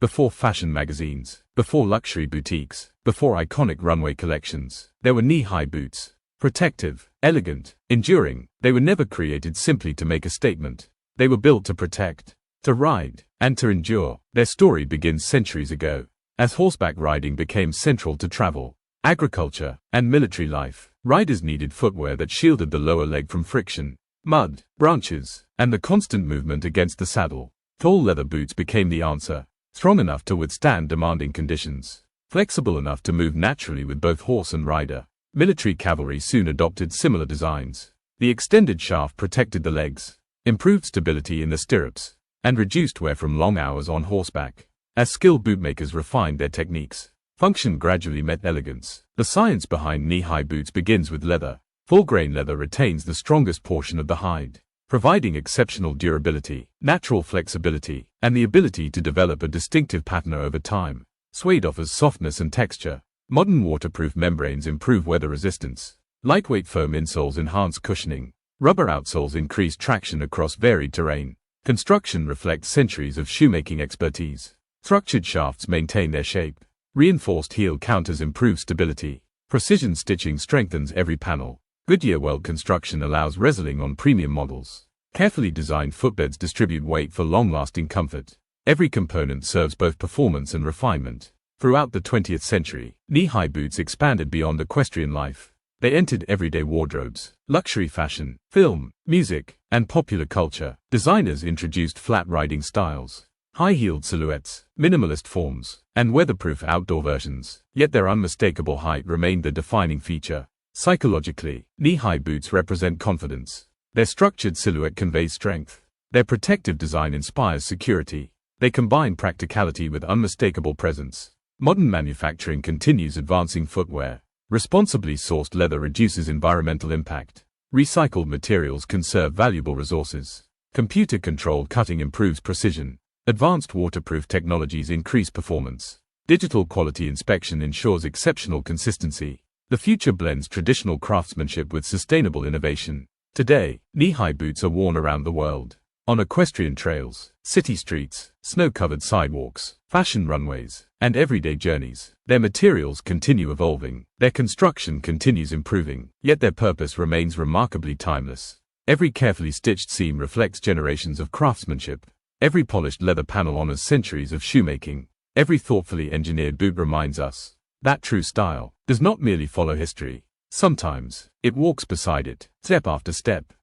Before fashion magazines, before luxury boutiques, before iconic runway collections, there were knee-high boots. Protective, elegant, enduring, they were never created simply to make a statement. They were built to protect, to ride, and to endure. Their story begins centuries ago, as horseback riding became central to travel, agriculture, and military life. Riders needed footwear that shielded the lower leg from friction, mud, branches, and the constant movement against the saddle. Tall leather boots became the answer, strong enough to withstand demanding conditions, flexible enough to move naturally with both horse and rider. Military cavalry soon adopted similar designs. The extended shaft protected the legs, improved stability in the stirrups, and reduced wear from long hours on horseback. As skilled bootmakers refined their techniques, function gradually met elegance. The science behind knee-high boots begins with leather. Full-grain leather retains the strongest portion of the hide, providing exceptional durability, natural flexibility, and the ability to develop a distinctive pattern over time. Suede offers softness and texture. Modern waterproof membranes improve weather resistance. Lightweight foam insoles enhance cushioning. Rubber outsoles increase traction across varied terrain. Construction reflects centuries of shoemaking expertise. Structured shafts maintain their shape. Reinforced heel counters improve stability. Precision stitching strengthens every panel. Goodyear welt construction allows wrestling on premium models. Carefully designed footbeds distribute weight for long-lasting comfort. Every component serves both performance and refinement. Throughout the 20th century, knee-high boots expanded beyond equestrian life. They entered everyday wardrobes, luxury fashion, film, music, and popular culture. Designers introduced flat riding styles, high-heeled silhouettes, minimalist forms, and weatherproof outdoor versions. Yet their unmistakable height remained the defining feature. Psychologically, knee-high boots represent confidence. Their structured silhouette conveys strength. Their protective design inspires security. They combine practicality with unmistakable presence. Modern manufacturing continues advancing footwear. Responsibly sourced leather reduces environmental impact. Recycled materials conserve valuable resources. Computer-controlled cutting improves precision. Advanced waterproof technologies increase performance. Digital quality inspection ensures exceptional consistency. The future blends traditional craftsmanship with sustainable innovation. Today, knee-high boots are worn around the world. On equestrian trails, city streets, snow-covered sidewalks, fashion runways, and everyday journeys. Their materials continue evolving. Their construction continues improving. Yet their purpose remains remarkably timeless. Every carefully stitched seam reflects generations of craftsmanship. Every polished leather panel honors centuries of shoemaking. Every thoughtfully engineered boot reminds us that true style does not merely follow history. Sometimes, it walks beside it, step after step.